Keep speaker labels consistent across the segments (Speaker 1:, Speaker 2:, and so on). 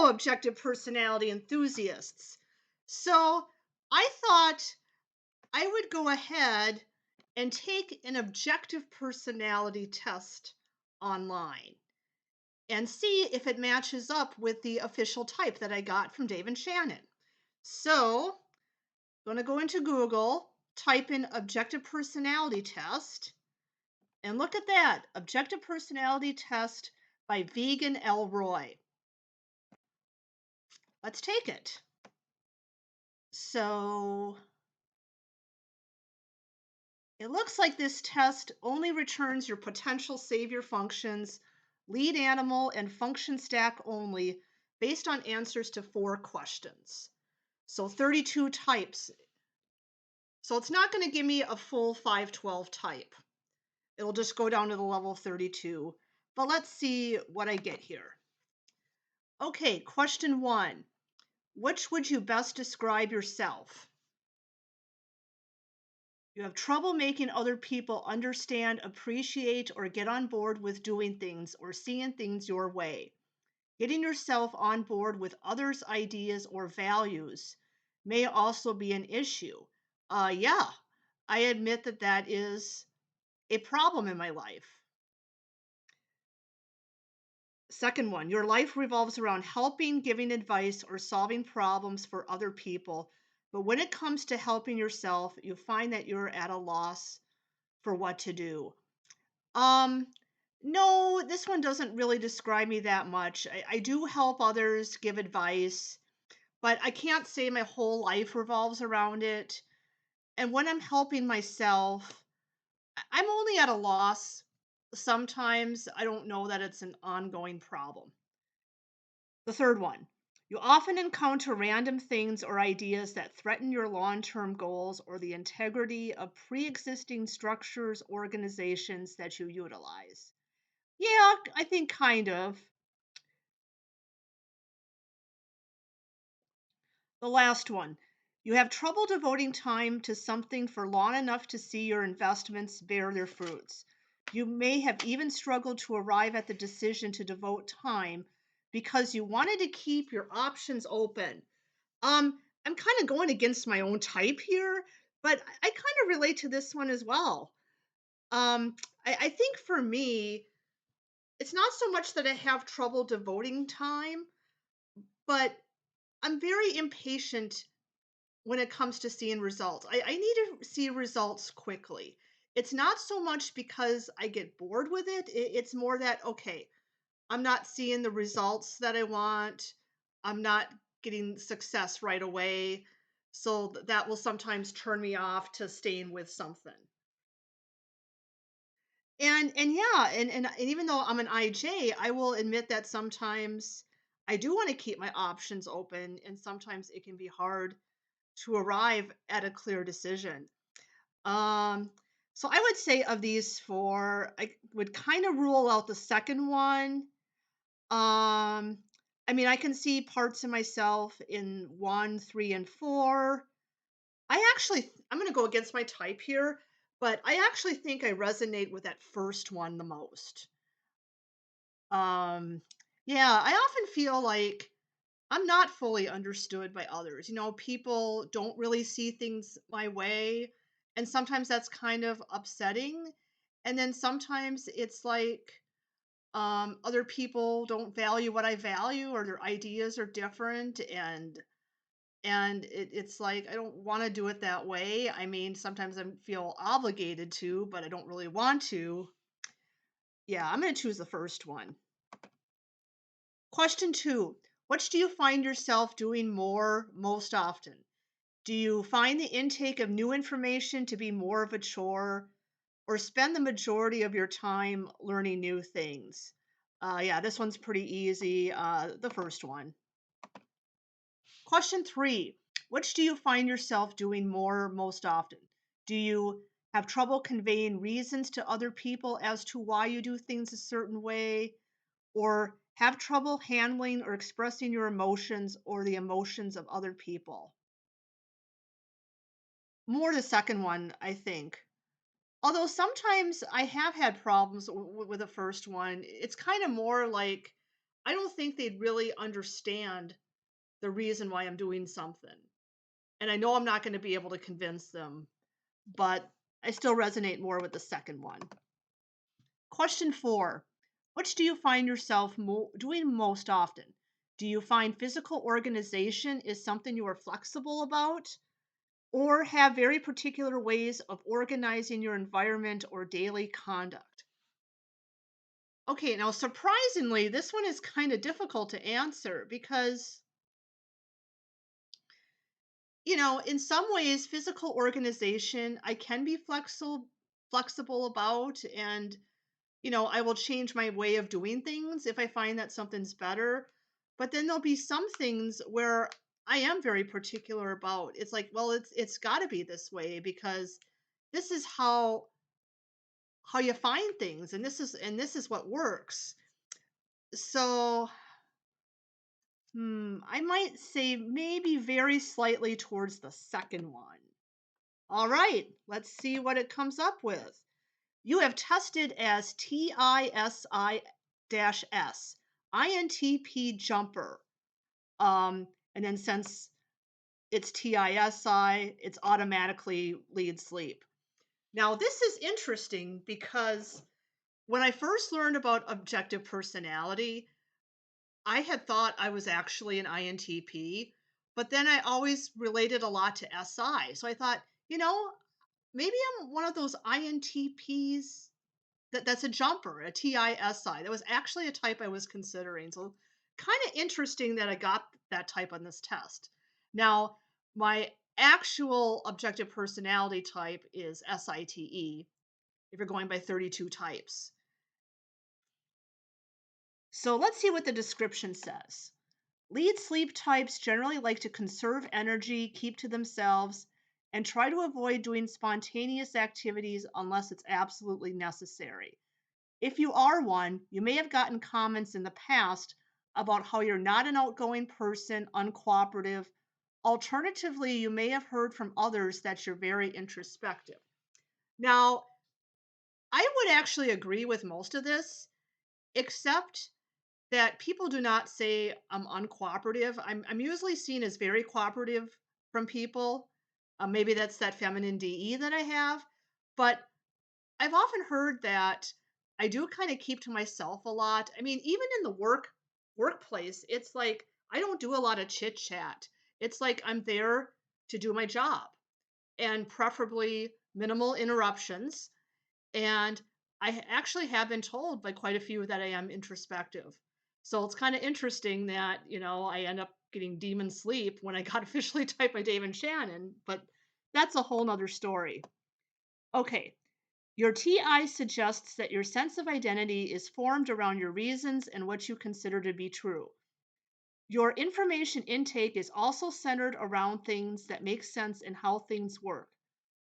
Speaker 1: fellow objective personality enthusiasts. So I thought I would go ahead and take an objective personality test online and see if it matches up with the official type that I got from Dave and Shannon. So, I'm going to go into Google, type in objective personality test, and look at that, objective personality test by Vegan Elroy. Let's take it. So, it looks like this test only returns your potential savior functions, lead animal, and function stack only based on answers to 4 questions. So 32 types. So it's not going to give me a full 512 type. It'll just go down to the level 32. But let's see what I get here. Okay, question 1. Which would you best describe yourself? You have trouble making other people understand, appreciate, or get on board with doing things or seeing things your way. Getting yourself on board with others' ideas or values may also be an issue. Yeah, I admit that that is a problem in my life. Second one, your life revolves around helping, giving advice, or solving problems for other people. But when it comes to helping yourself, you find that you're at a loss for what to do. Um, no, this one doesn't really describe me that much. I do help others, give advice, but I can't say my whole life revolves around it. And when I'm helping myself, I'm only at a loss. Sometimes I don't know that it's an ongoing problem. The third one, you often encounter random things or ideas that threaten your long term goals or the integrity of pre existing structures, organizations that you utilize. Yeah, I think kind of. The last one, you have trouble devoting time to something for long enough to see your investments bear their fruits. You may have even struggled to arrive at the decision to devote time because you wanted to keep your options open. I'm kind of going against my own type here, but I kind of relate to this one as well. Um, I think for me, it's not so much that I have trouble devoting time, but I'm very impatient when it comes to seeing results. I need to see results quickly. It's not so much because I get bored with it. It's more that, okay, I'm not seeing the results that I want. I'm not getting success right away. So that will sometimes turn me off to staying with something. And yeah, and even though I'm an IJ, I will admit that sometimes I do want to keep my options open, and sometimes it can be hard to arrive at a clear decision. Um, so I would say of these 4, I would kind of rule out the second one. I mean, I can see parts of myself in 1, 3, and 4. I'm going to go against my type here, but I actually think I resonate with that first one the most. Um, yeah, I often feel like I'm not fully understood by others. People don't really see things my way, and sometimes that's kind of upsetting. And then sometimes it's like other people don't value what I value, or their ideas are different, and it's like I don't want to do it that way. I mean, sometimes I feel obligated to, but I don't really want to. Yeah, I'm going to choose the first one. Question 2. Which do you find yourself doing most often? Do you find the intake of new information to be more of a chore, or spend the majority of your time learning new things? Yeah, this one's pretty easy. The first one. Question 3. Which do you find yourself doing most often? Do you have trouble conveying reasons to other people as to why you do things a certain way, or have trouble handling or expressing your emotions or the emotions of other people? More the second one, I think. Although sometimes I have had problems with the first one. It's kind of more like I don't think they'd really understand the reason why I'm doing something. And I know I'm not going to be able to convince them, but I still resonate more with the second one. Question 4. Which do you find yourself doing most often? Do you find physical organization is something you are flexible about, or have very particular ways of organizing your environment or daily conduct? Okay, now surprisingly, this one is kind of difficult to answer because, in some ways, physical organization I can be flexible about, and I will change my way of doing things if I find that something's better. But then there'll be some things where I am very particular about. It's like, well, it's got to be this way because this is how you find things, and this is what works. So, I might say maybe very slightly towards the second one. All right, let's see what it comes up with. You have tested as TISI-S, INTP jumper. And then since it's TISI, it's automatically lead sleep. Now, this is interesting because when I first learned about objective personality, I had thought I was actually an INTP, but then I always related a lot to SI. So I thought, maybe I'm one of those INTPs that's a jumper, a TISI. That was actually a type I was considering. So kind of interesting that I got that type on this test. Now, my actual objective personality type is SITE, if you're going by 32 types. So let's see what the description says. Lead sleep types generally like to conserve energy, keep to themselves, and try to avoid doing spontaneous activities unless it's absolutely necessary. If you are one, you may have gotten comments in the past about how you're not an outgoing person, uncooperative. Alternatively, you may have heard from others that you're very introspective. Now, I would actually agree with most of this, except that people do not say I'm uncooperative. I'm usually seen as very cooperative from people. Maybe that's that feminine DE that I have. But I've often heard that I do kind of keep to myself a lot. I mean, even in the workplace, it's like I don't do a lot of chit chat. It's like I'm there to do my job and preferably minimal interruptions. And actually have been told by quite a few that I am introspective. So it's kind of interesting that, I end up getting demon sleep when I got officially typed by Dave and Shannon, but that's a whole nother story. Okay, your TI suggests that your sense of identity is formed around your reasons and what you consider to be true. Your information intake is also centered around things that make sense and how things work.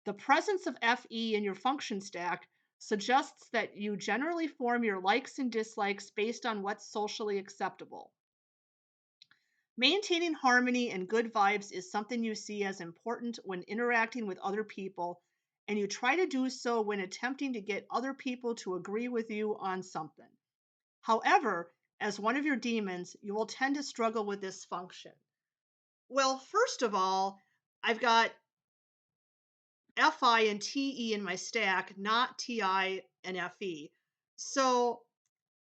Speaker 1: The presence of FE in your function stack suggests that you generally form your likes and dislikes based on what's socially acceptable. Maintaining harmony and good vibes is something you see as important when interacting with other people, and you try to do so when attempting to get other people to agree with you on something. However, as one of your demons, you will tend to struggle with this function. Well, first of all, I've got FI and TE in my stack, not TI and FE. So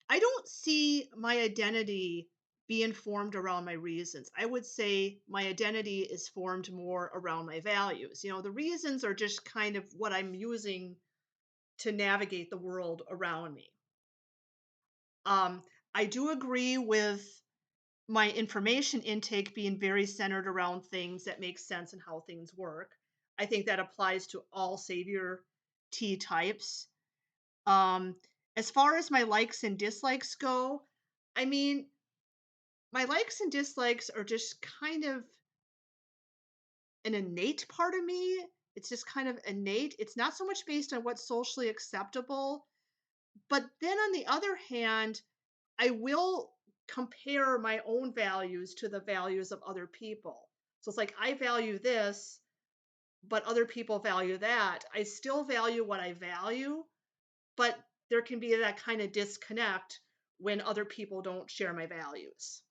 Speaker 1: I don't see my identity being formed around my reasons. I would say my identity is formed more around my values. The reasons are just kind of what I'm using to navigate the world around me. I do agree with my information intake being very centered around things that make sense and how things work. I think that applies to all Savior T types. Um, as far as my likes and dislikes go, I mean, my likes and dislikes are just kind of an innate part of me. It's just kind of innate. It's not so much based on what's socially acceptable. But then on the other hand, I will compare my own values to the values of other people. So it's like I value this, but other people value that. I still value what I value, but there can be that kind of disconnect when other people don't share my values.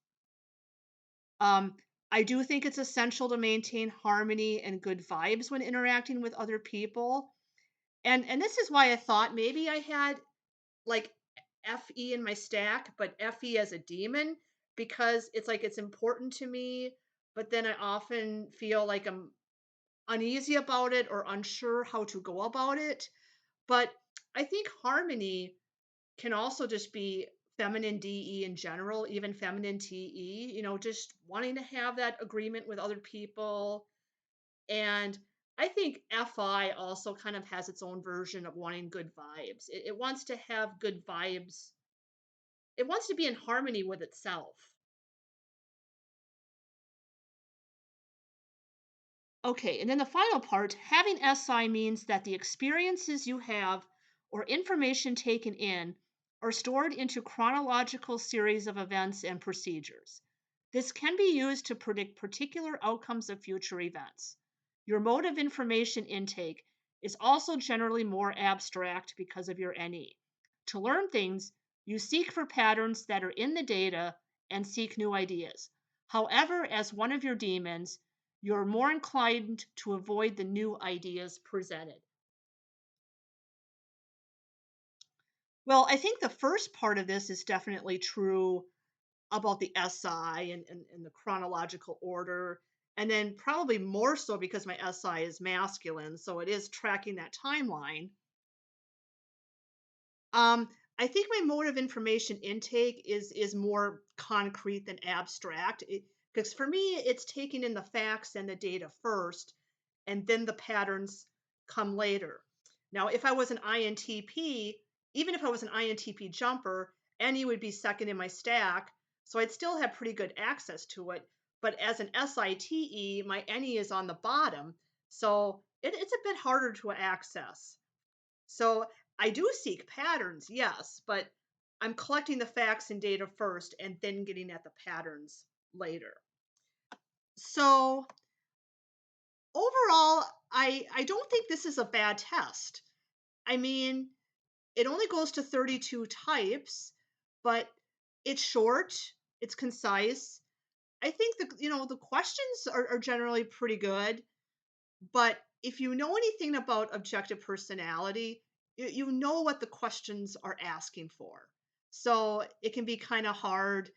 Speaker 1: Um, I do think it's essential to maintain harmony and good vibes when interacting with other people. And this is why I thought maybe I had like FE in my stack, but FE as a demon, because it's like it's important to me, but then I often feel like I'm uneasy about it or unsure how to go about it. But I think harmony can also just be feminine DE in general, even feminine TE, just wanting to have that agreement with other people. And I think FI also kind of has its own version of wanting good vibes. It wants to have good vibes, it wants to be in harmony with itself. Okay, and then the final part, having SI means that the experiences you have or information taken in are stored into chronological series of events and procedures. This can be used to predict particular outcomes of future events. Your mode of information intake is also generally more abstract because of your NE. To learn things, you seek for patterns that are in the data and seek new ideas. However, as one of your demons, you're more inclined to avoid the new ideas presented. Well, I think the first part of this is definitely true about the SI and the chronological order. And then probably more so because my SI is masculine. So it is tracking that timeline. Um, I think my mode of information intake is more concrete than abstract. Because for me, it's taking in the facts and the data first, and then the patterns come later. Now, if I was an INTP, even if I was an INTP jumper, NE would be second in my stack, so I'd still have pretty good access to it. But as an SITE, my NE is on the bottom, so it's a bit harder to access. So I do seek patterns, yes, but I'm collecting the facts and data first and then getting at the patterns later. So overall, I don't think this is a bad test. I mean, it only goes to 32 types, but it's short, it's concise. I think the questions are generally pretty good. But if you know anything about objective personality, you know what the questions are asking for. So it can be kind of hard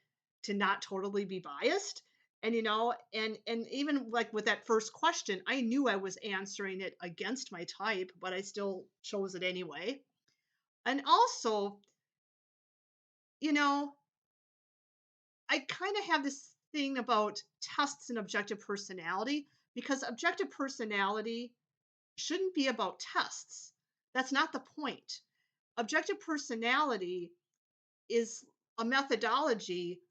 Speaker 1: to not totally be biased. And even like with that first question, I knew I was answering it against my type, but I still chose it anyway. And also, you know, I kind of have this thing about tests and objective personality because objective personality shouldn't be about tests. That's not the point. Objective personality is a methodology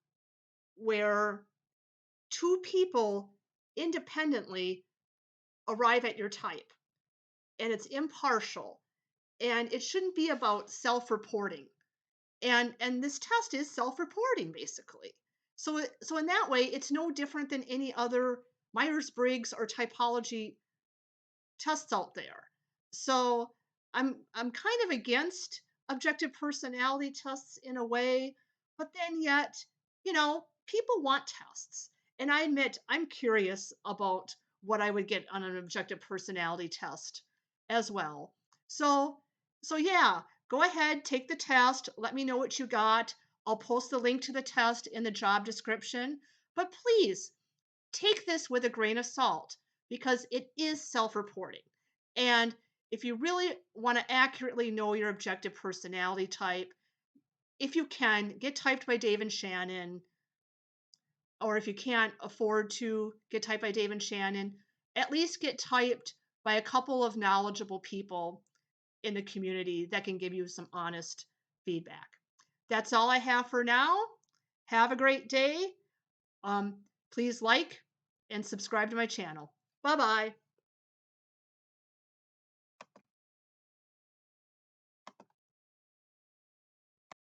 Speaker 1: where two people independently arrive at your type, and it's impartial, and it shouldn't be about self-reporting. And this test is self-reporting basically. So in that way, it's no different than any other Myers-Briggs or typology tests out there. So I'm kind of against objective personality tests in a way, but then yet, people want tests. And I admit I'm curious about what I would get on an objective personality test as well. So so yeah, go ahead, take the test, let me know what you got. I'll post the link to the test in the job description. But please take this with a grain of salt because it is self reporting. And if you really want to accurately know your objective personality type, if you can, get typed by Dave and Shannon, or if you can't afford to get typed by Dave and Shannon, at least get typed by a couple of knowledgeable people in the community that can give you some honest feedback. That's all I have for now. Have a great day. Please like and subscribe to my channel. Bye bye.